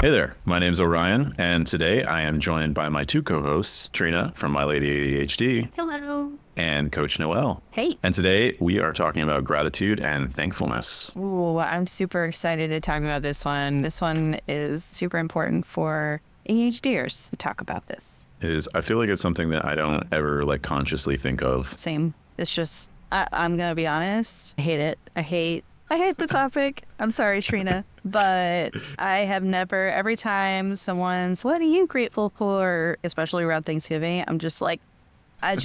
Hey there, my name's Orion, and today I am joined by my two co-hosts, Trina from My Lady ADHD Hello. and Coach Noelle. Hey. And today we are talking about gratitude and thankfulness. Ooh, I'm super excited to talk about this one. This one is super important for ADHDers to talk about this. I feel like it's something that I don't ever consciously think of. Same. It's just, I'm going to be honest. I hate it. I hate the topic. I'm sorry, Trina. But I have never, every time someone's, what are you grateful for? Especially around Thanksgiving, I'm just like, I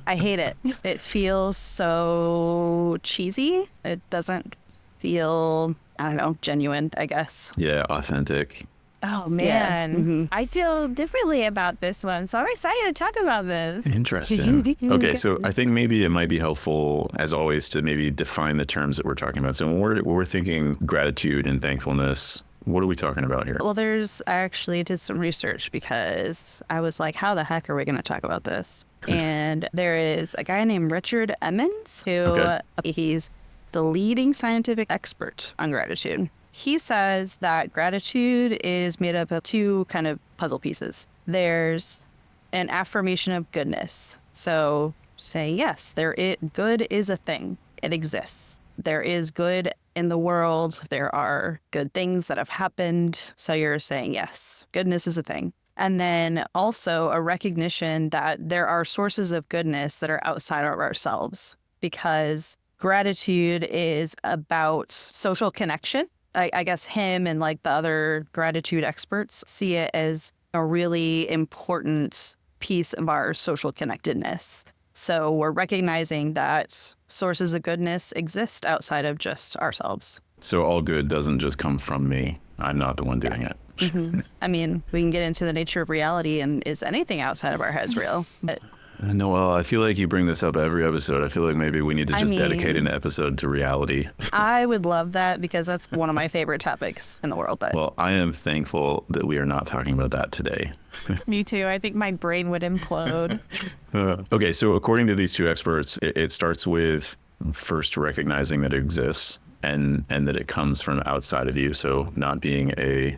hate it. It feels so cheesy. It doesn't feel, I don't know, genuine, I guess. Yeah, authentic. Oh, man. Yeah. Mm-hmm. I feel differently about this one, so I'm excited to talk about this. Interesting. Okay, so I think maybe it might be helpful, as always, to maybe define the terms that we're talking about. So when we're thinking gratitude and thankfulness, what are we talking about here? Well, I actually did some research because I was like, how the heck are we going to talk about this? And there is a guy named Richard Emmons he's the leading scientific expert on gratitude. He says that gratitude is made up of two kind of puzzle pieces. There's an affirmation of goodness. So say, yes, good is a thing. It exists. There is good in the world. There are good things that have happened. So you're saying, yes, goodness is a thing. And then also a recognition that there are sources of goodness that are outside of ourselves, because gratitude is about social connection. I guess him and the other gratitude experts see it as a really important piece of our social connectedness. So we're recognizing that sources of goodness exist outside of just ourselves. So all good doesn't just come from me. I'm not the one doing it. Mm-hmm. I mean, we can get into the nature of reality, and is anything outside of our heads real? But Noelle, I feel like you bring this up every episode. I feel like maybe we need to just dedicate an episode to reality. I would love that, because that's one of my favorite topics in the world. But well, I am thankful that we are not talking about that today. Me too. I think my brain would implode. Okay, so according to these two experts, it starts with first recognizing that it exists and that it comes from outside of you. So not being a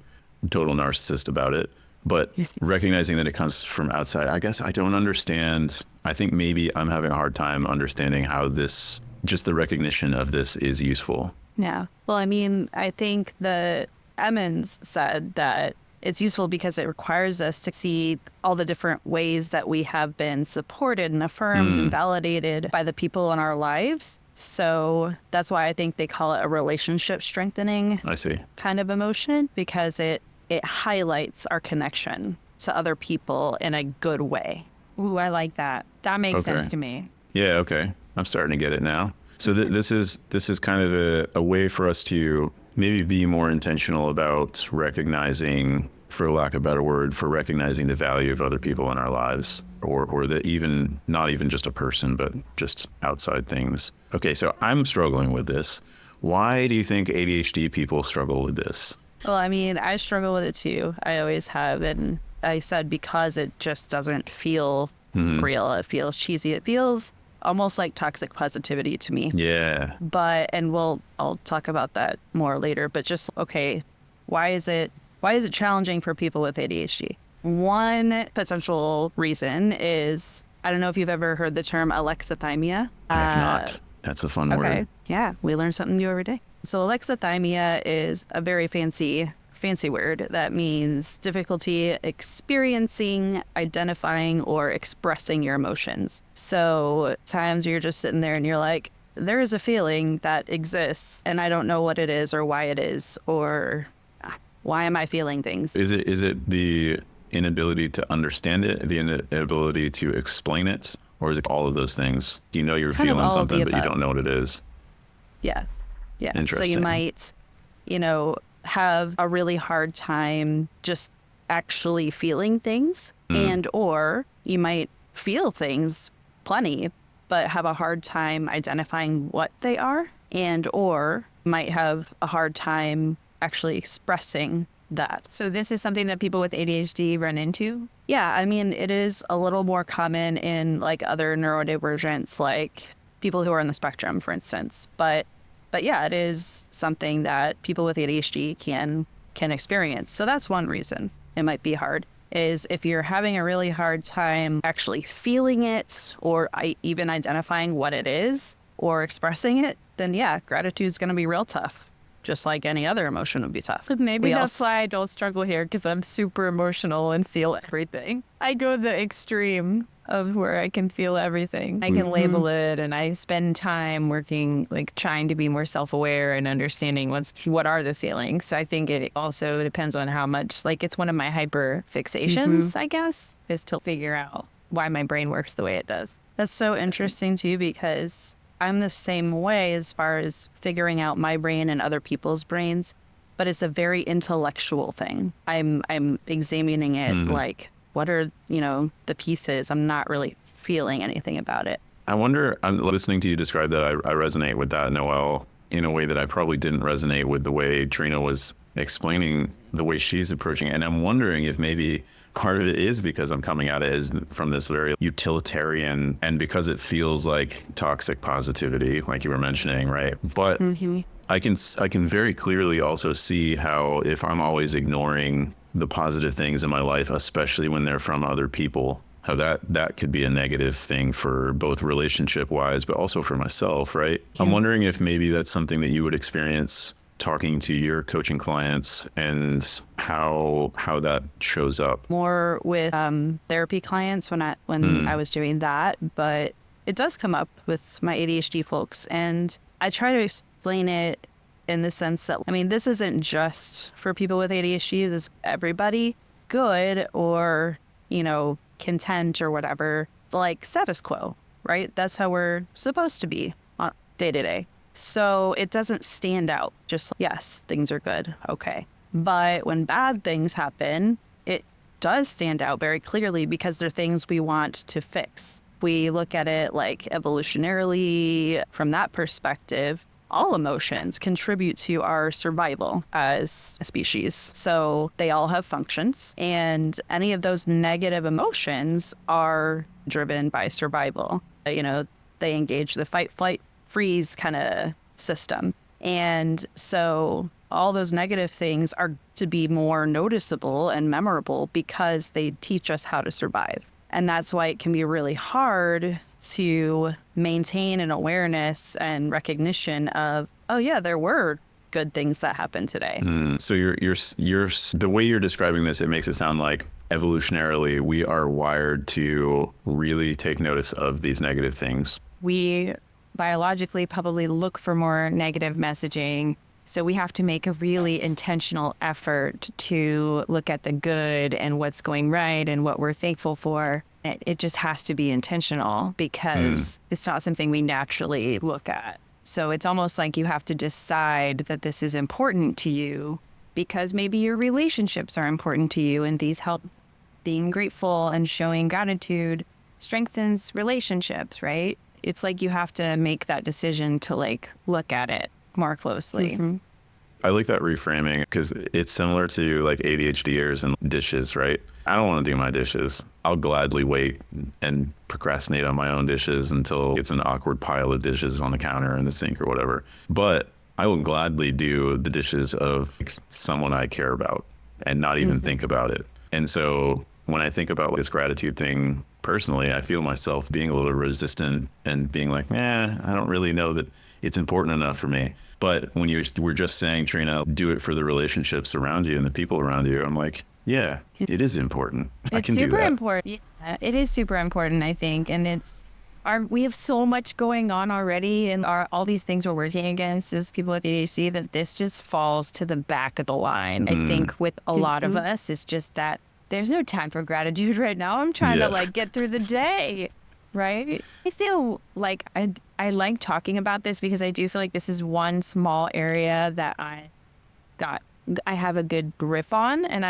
total narcissist about it, but recognizing that it comes from outside. I guess I don't understand. I think maybe I'm having a hard time understanding how just the recognition of this is useful. Yeah. Well, I mean, I think that Emmons said that it's useful because it requires us to see all the different ways that we have been supported and affirmed and validated by the people in our lives. So that's why I think they call it a relationship strengthening kind of emotion, because it highlights our connection to other people in a good way. Ooh, I like that. That makes sense to me. Yeah, okay. I'm starting to get it now. So this is kind of a way for us to maybe be more intentional about recognizing, for lack of a better word, for recognizing the value of other people in our lives, or not even just a person, but just outside things. Okay, so I'm struggling with this. Why do you think ADHD people struggle with this? Well, I mean, I struggle with it too. I always have. And I said, because it just doesn't feel real. It feels cheesy. It feels almost like toxic positivity to me. Yeah. I'll talk about that more later, but just, okay, why is it challenging for people with ADHD? One potential reason is, I don't know if you've ever heard the term alexithymia. I have not. That's a fun word. Yeah, we learn something new every day. So alexithymia is a very fancy word that means difficulty experiencing, identifying, or expressing your emotions. So times you're just sitting there and you're like, there is a feeling that exists and I don't know what it is or why it is, or why am I feeling things? Is it the inability to understand it, the inability to explain it, or is it all of those things? You know you're feeling something, but you don't know what it is. Yeah. Yeah. Interesting. So you might, have a really hard time just actually feeling things, and or you might feel things plenty, but have a hard time identifying what they are, and or might have a hard time actually expressing that. So this is something that people with ADHD run into? Yeah, I mean, it is a little more common in other neurodivergents, like people who are on the spectrum, for instance. But yeah, it is something that people with ADHD can can experience. So that's one reason it might be hard, is if you're having a really hard time actually feeling it or even identifying what it is or expressing it, then yeah, gratitude is going to be real tough. Just like any other emotion would be tough. Maybe that's why I don't struggle here, because I'm super emotional and feel everything. I go the extreme of where I can feel everything. I can label it, and I spend time working, like trying to be more self-aware and understanding what are the feelings. I think it also depends on how much, like it's one of my hyper fixations, I guess, is to figure out why my brain works the way it does. That's so interesting too, because I'm the same way as far as figuring out my brain and other people's brains, but it's a very intellectual thing. I'm examining it like, what are, the pieces? I'm not really feeling anything about it. I wonder, I'm listening to you describe that. I resonate with that, Noelle, in a way that I probably didn't resonate with the way Trina was explaining the way she's approaching it. And I'm wondering if maybe part of it is because I'm coming at it as from this very utilitarian, and because it feels like toxic positivity, like you were mentioning, right? But I can very clearly also see how if I'm always ignoring the positive things in my life, especially when they're from other people, how that could be a negative thing for both relationship wise, but also for myself, right? Yeah. I'm wondering if maybe that's something that you would experience talking to your coaching clients, and how that shows up. More with therapy clients when I was doing that, but it does come up with my ADHD folks, and I try to explain it in the sense that, this isn't just for people with ADHD, this is everybody, good or, content or whatever, like status quo, right? That's how we're supposed to be on day to day. So it doesn't stand out. Just, yes, things are good. Okay. But when bad things happen, it does stand out very clearly because they're things we want to fix. We look at it like evolutionarily from that perspective. All emotions contribute to our survival as a species. So they all have functions, and any of those negative emotions are driven by survival. They engage the fight, flight, freeze kind of system. And so all those negative things are to be more noticeable and memorable because they teach us how to survive. And that's why it can be really hard to maintain an awareness and recognition of, oh yeah, there were good things that happened today. So you're the way you're describing this, it makes it sound like evolutionarily we are wired to really take notice of these negative things. We biologically probably look for more negative messaging. So we have to make a really intentional effort to look at the good and what's going right and what we're thankful for. It just has to be intentional because it's not something we naturally look at. So it's almost like you have to decide that this is important to you because maybe your relationships are important to you, and these help. Being grateful and showing gratitude strengthens relationships, right? It's like you have to make that decision to look at it more closely. I like that reframing because it's similar to like ADHDers and dishes, right? I don't want to do my dishes. I'll gladly wait and procrastinate on my own dishes until it's an awkward pile of dishes on the counter in the sink or whatever. But I will gladly do the dishes of someone I care about and not even think about it. And so when I think about this gratitude thing personally, I feel myself being a little resistant and being like, I don't really know that it's important enough for me. But when you were just saying, Trina, do it for the relationships around you and the people around you, I'm like, yeah, it is important. I can do that. It's super important. Yeah, it is super important, I think. And we have so much going on already, and all these things we're working against as people with ADHD, that this just falls to the back of the line. I think with a lot of us, it's just that there's no time for gratitude right now. I'm trying to get through the day, right? I feel like I like talking about this because I do feel like this is one small area that I have a good grip on, and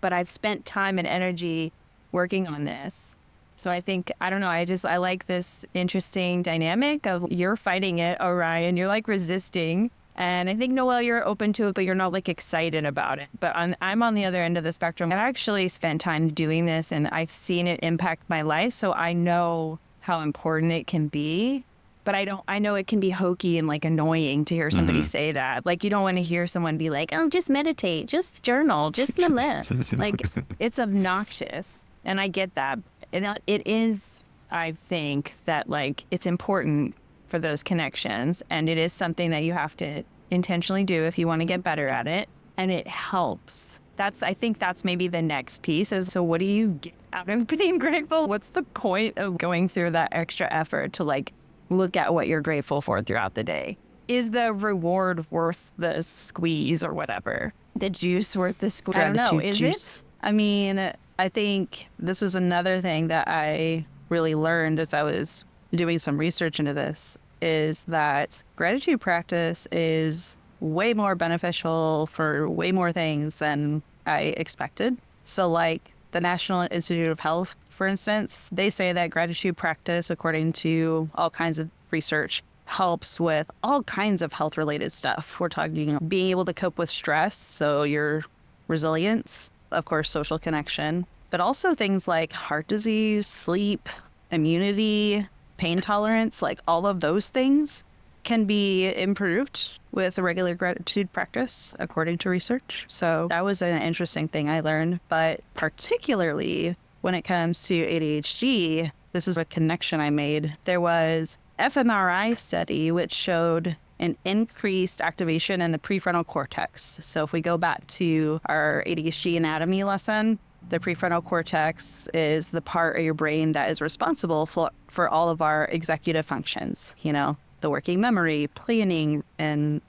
but I've spent time and energy working on this. So I think, I don't know, I like this interesting dynamic of you're fighting it, Orion, you're resisting. And I think, Noelle, you're open to it, but you're not excited about it. But I'm on the other end of the spectrum. I've actually spent time doing this, and I've seen it impact my life. So I know how important it can be But I know it can be hokey and like annoying to hear somebody say that. Like, you don't want to hear someone be like, oh, just meditate, just journal, just like, it's obnoxious. And I get that. And it is, I think that like, it's important for those connections. And it is something that you have to intentionally do if you want to get better at it. And it helps. I think that's maybe the next piece is, so what do you get out of being grateful? What's the point of going through that extra effort to like, look at what you're grateful for throughout the day? Is the reward worth the squeeze or whatever? The juice worth the squeeze? I don't know. Is juice. I mean, I think this was another thing that I really learned as I was doing some research into this, is that gratitude practice is way more beneficial for way more things than I expected. So like the National Institute of Health, for instance, they say that gratitude practice, according to all kinds of research, helps with all kinds of health-related stuff. We're talking being able to cope with stress, so your resilience, of course, social connection, but also things like heart disease, sleep, immunity, pain tolerance, like all of those things can be improved with a regular gratitude practice, according to research. So that was an interesting thing I learned. But particularly when it comes to ADHD, this is a connection I made. There was fMRI study which showed an increased activation in the prefrontal cortex. So if we go back to our ADHD anatomy lesson, the prefrontal cortex is the part of your brain that is responsible for all of our executive functions, you know, the working memory, planning, and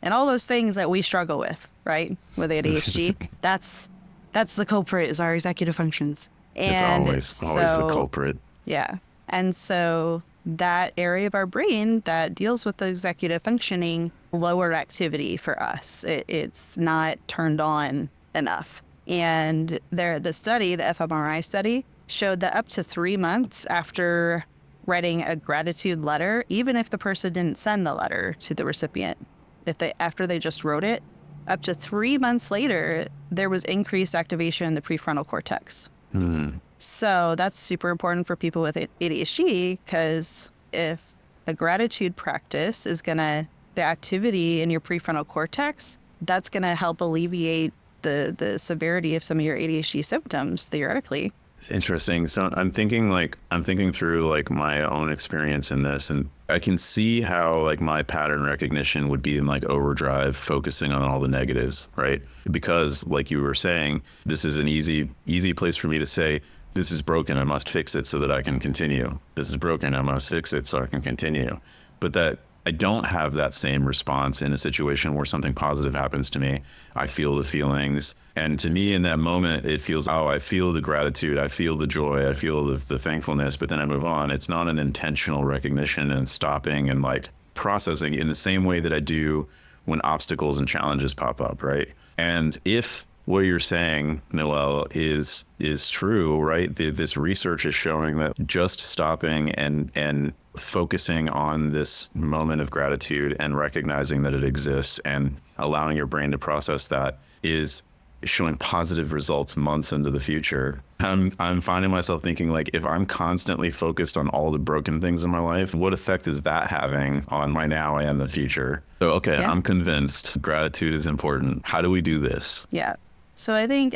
all those things that we struggle with, right? With ADHD. That's the culprit, is our executive functions. And it's always the culprit. Yeah. And so that area of our brain that deals with the executive functioning, lower activity for us. It's not turned on enough. And the study, the fMRI study, showed that up to 3 months after writing a gratitude letter, even if the person didn't send the letter to the recipient, after they just wrote it, up to 3 months later, there was increased activation in the prefrontal cortex. So that's super important for people with ADHD, because if a gratitude practice is the activity in your prefrontal cortex, that's gonna help alleviate the severity of some of your ADHD symptoms, theoretically. It's interesting. So I'm thinking through like my own experience in this, and I can see how like my pattern recognition would be in like overdrive, focusing on all the negatives, right? Because like you were saying, this is an easy place for me to say, this is broken, I must fix it so that I can continue. This is broken, I must fix it so I can continue. But that I don't have that same response in a situation where something positive happens to me. I feel the feelings. And to me in that moment, it feels, oh, I feel the gratitude, I feel the joy, I feel the thankfulness, but then I move on. It's not an intentional recognition and stopping and like processing in the same way that I do when obstacles and challenges pop up, right? And if what you're saying, Noelle, is true, right? This research is showing that just stopping and focusing on this moment of gratitude and recognizing that it exists and allowing your brain to process that is showing positive results months into the future. I'm finding myself thinking like, if I'm constantly focused on all the broken things in my life, what effect is that having on my now and the future? So, okay, yeah. I'm convinced gratitude is important. How do we do this? Yeah. So I think,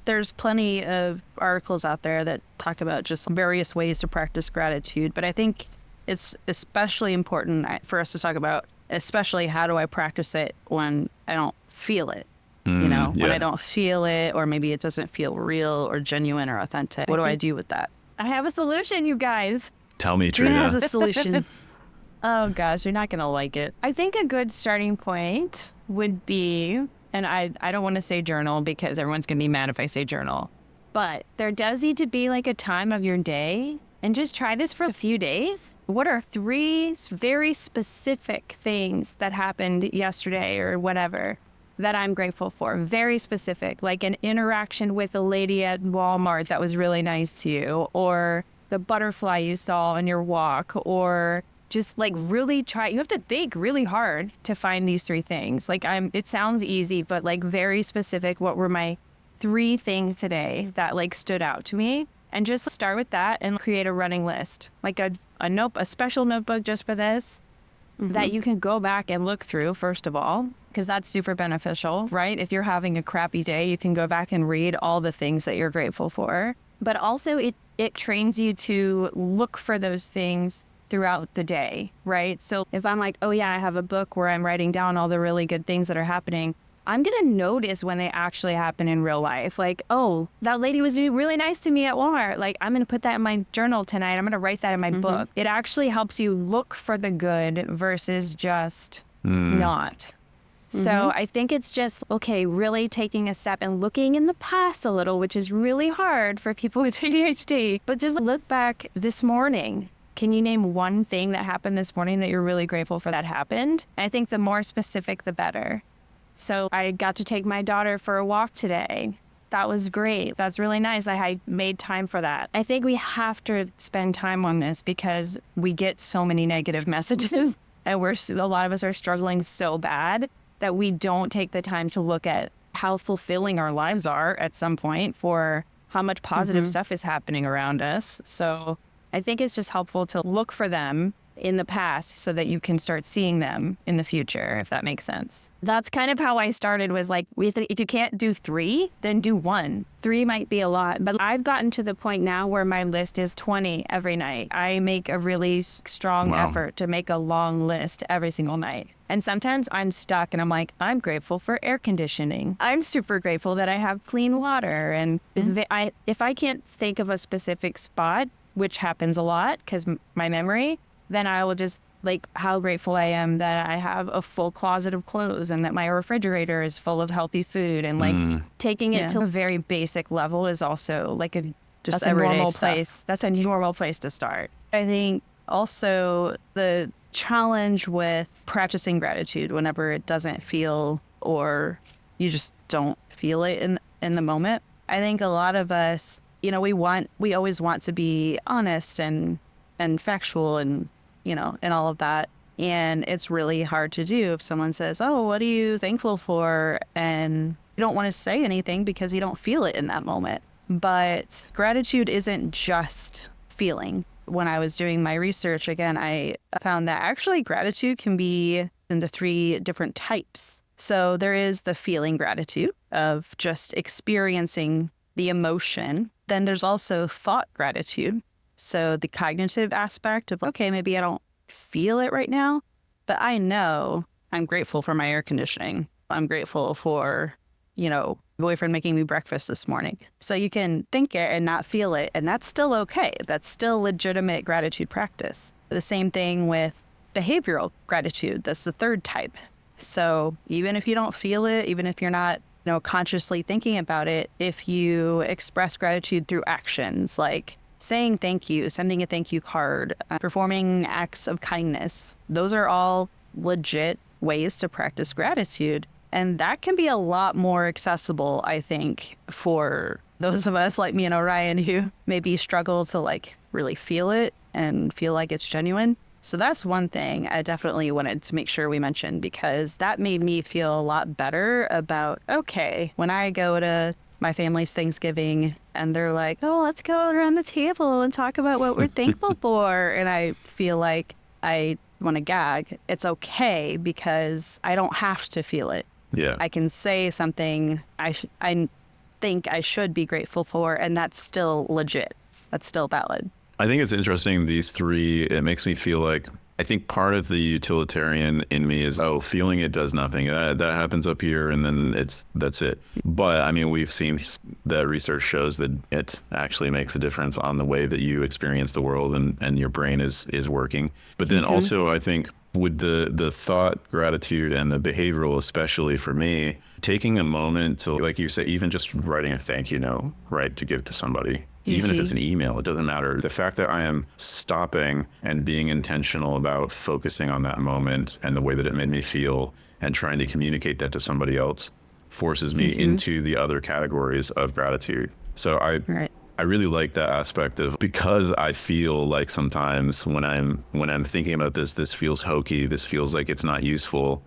there's plenty of articles out there that talk about just various ways to practice gratitude, but I think it's especially important for us to talk about, especially how do I practice it when I don't feel it, when I don't feel it, or maybe it doesn't feel real or genuine or authentic. What do I do with that? I have a solution, you guys. Tell me, Trina. Trina has a solution. Oh gosh, you're not going to like it. I think a good starting point would be, and I don't want to say journal because everyone's going to be mad if I say journal, but there does need to be like a time of your day, and just try this for a few days. What are 3 very specific things that happened yesterday or whatever that I'm grateful for? Very specific, like an interaction with a lady at Walmart that was really nice to you, or the butterfly you saw on your walk, or just like really try. You have to think really hard to find these 3 things. Like it sounds easy, but like very specific. What were my 3 things today that like stood out to me? And just start with that and create a running list, like a special notebook just for this, that you can go back and look through, first of all, because that's super beneficial, right? If you're having a crappy day, you can go back and read all the things that you're grateful for. But also it trains you to look for those things throughout the day, right? So if I'm like, oh yeah, I have a book where I'm writing down all the really good things that are happening, I'm going to notice when they actually happen in real life. Like, oh, that lady was really nice to me at Walmart. Like, I'm going to put that in my journal tonight. I'm going to write that in my book. It actually helps you look for the good versus just not. So I think it's just, okay, really taking a step and looking in the past a little, which is really hard for people with ADHD. But just look back this morning. Can you name one thing that happened this morning that you're really grateful for that happened? And I think the more specific, the better. So I got to take my daughter for a walk today. That was great. That's really nice. I made time for that. I think we have to spend time on this because we get so many negative messages and a lot of us are struggling so bad that we don't take the time to look at how fulfilling our lives are at some point for how much positive stuff is happening around us. So I think it's just helpful to look for them in the past so that you can start seeing them in the future, if that makes sense. That's kind of how I started, was like, if you can't do 3, then do 1. 3 might be a lot, but I've gotten to the point now where my list is 20 every night. I make a really strong effort to make a long list every single night. And sometimes I'm stuck and I'm like, I'm grateful for air conditioning. I'm super grateful that I have clean water. And if I can't think of a specific spot, which happens a lot because my memory, then I will just like how grateful I am that I have a full closet of clothes and that my refrigerator is full of healthy food. And like taking it to a very basic level is also like that's a normal place. That's a normal place to start. I think also the challenge with practicing gratitude whenever it doesn't feel, or you just don't feel it in the moment. I think a lot of us, we always want to be honest and factual and and all of that. And it's really hard to do if someone says, oh, what are you thankful for? And you don't want to say anything because you don't feel it in that moment. But gratitude isn't just feeling. When I was doing my research, again, I found that actually gratitude can be into 3 different types. So there is the feeling gratitude of just experiencing the emotion. Then there's also thought gratitude. So the cognitive aspect of, okay, maybe I don't feel it right now, but I know I'm grateful for my air conditioning. I'm grateful for, boyfriend making me breakfast this morning. So you can think it and not feel it, and that's still okay. That's still legitimate gratitude practice. The same thing with behavioral gratitude. That's the 3rd type. So even if you don't feel it, even if you're not, consciously thinking about it, if you express gratitude through actions like saying thank you, sending a thank you card, performing acts of kindness, those are all legit ways to practice gratitude. And that can be a lot more accessible, I think, for those of us like me and Orion who maybe struggle to like really feel it and feel like it's genuine. So that's one thing I definitely wanted to make sure we mentioned, because that made me feel a lot better about, okay, when I go to my family's Thanksgiving and they're like, oh, let's go around the table and talk about what we're thankful for. And I feel like I want to gag. It's okay because I don't have to feel it. Yeah. I can say something I think I should be grateful for, and that's still legit. That's still valid. I think it's interesting, these 3, it makes me feel like, I think part of the utilitarian in me is, feeling it does nothing. That happens up here and then that's it. But I mean, we've seen that research shows that it actually makes a difference on the way that you experience the world and your brain is working. But then also, I think with the thought gratitude and the behavioral, especially for me, taking a moment to, like you say, even just writing a thank you note, right, to give to somebody. Even if it's an email, it doesn't matter. The fact that I am stopping and being intentional about focusing on that moment and the way that it made me feel and trying to communicate that to somebody else forces me into the other categories of gratitude. So I really like that aspect of, because I feel like sometimes when I'm thinking about this feels hokey, this feels like it's not useful.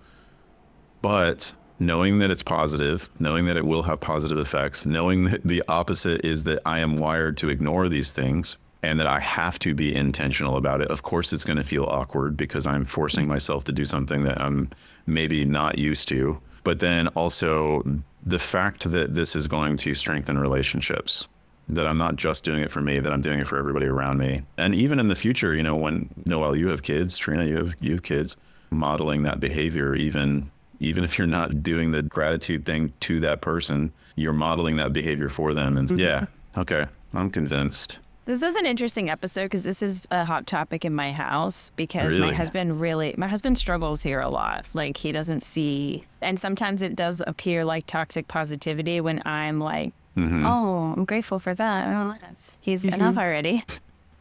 But knowing that it's positive, knowing that it will have positive effects, knowing that the opposite is that I am wired to ignore these things and that I have to be intentional about it. Of course, it's going to feel awkward because I'm forcing myself to do something that I'm maybe not used to. But then also the fact that this is going to strengthen relationships, that I'm not just doing it for me, that I'm doing it for everybody around me. And even in the future, you know, when Noelle, you have kids, Trina, you have kids, modeling that behavior, even if you're not doing the gratitude thing to that person, you're modeling that behavior for them. And yeah, okay, I'm convinced. This is an interesting episode because this is a hot topic in my house because Really? my husband struggles here a lot. Like he doesn't see, and sometimes it does appear like toxic positivity when I'm like, oh, I'm grateful for that. Oh, he's enough already.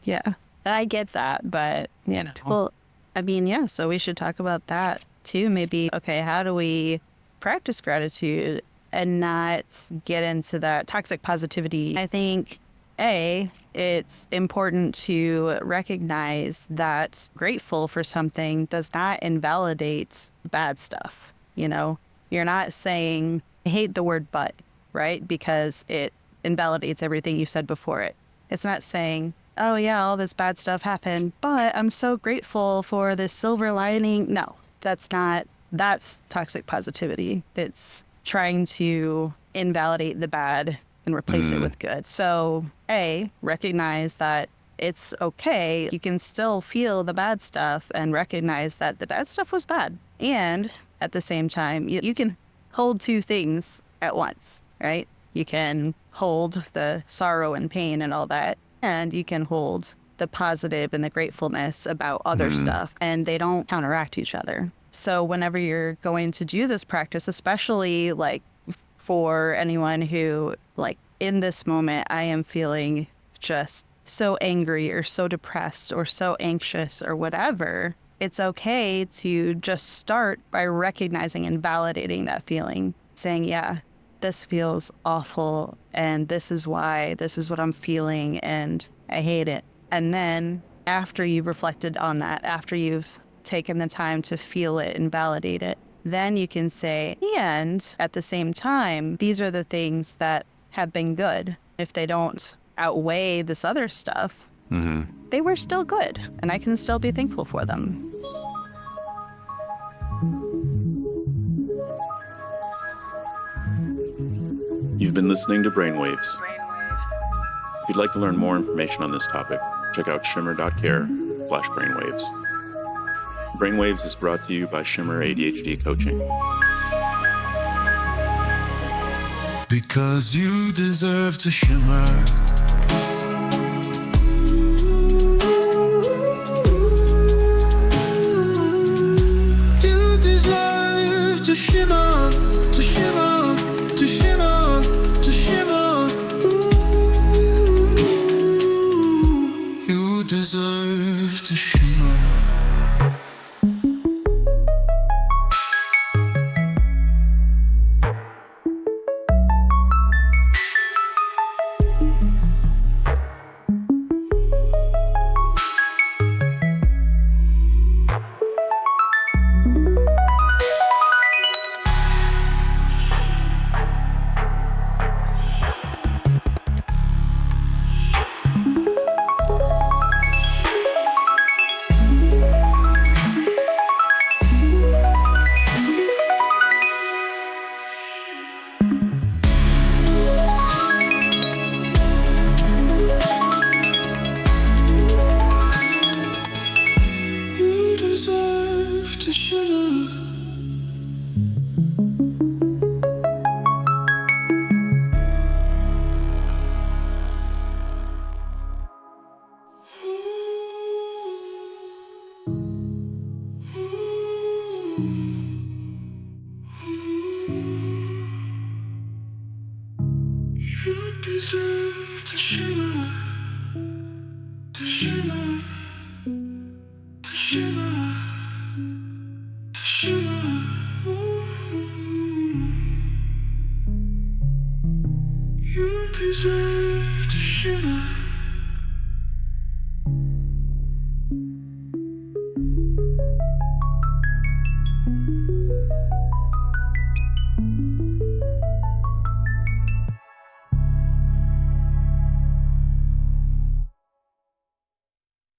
Yeah. I get that, but you know. Well, I mean, yeah, so we should talk about that too. Maybe, okay, how do we practice gratitude and not get into that toxic positivity? I think, it's important to recognize that grateful for something does not invalidate bad stuff. You know, you're not saying, I hate the word but, right? Because it invalidates everything you said before it. It's not saying, oh yeah, all this bad stuff happened, but I'm so grateful for this silver lining. No, that's toxic positivity. It's trying to invalidate the bad and replace it with good. So recognize that it's okay. You can still feel the bad stuff and recognize that the bad stuff was bad. And at the same time, you can hold two things at once, right? You can hold the sorrow and pain and all that, and you can hold the positive and the gratefulness about other stuff, and they don't counteract each other. So whenever you're going to do this practice, especially like for anyone who, like, in this moment, I am feeling just so angry or so depressed or so anxious or whatever, it's okay to just start by recognizing and validating that feeling, saying, yeah, this feels awful and this is why, this is what I'm feeling and I hate it. And then after you've reflected on that, after you've taken the time to feel it and validate it, then you can say, and at the same time, these are the things that have been good. If they don't outweigh this other stuff, they were still good, and I can still be thankful for them. You've been listening to Brainwaves. If you'd like to learn more information on this topic, check out shimmer.care/brainwaves. Brainwaves is brought to you by Shimmer ADHD Coaching. Because you deserve to shimmer. You deserve to shimmer, to shimmer, to shimmer, to shimmer. Ooh, you deserve to shimmer.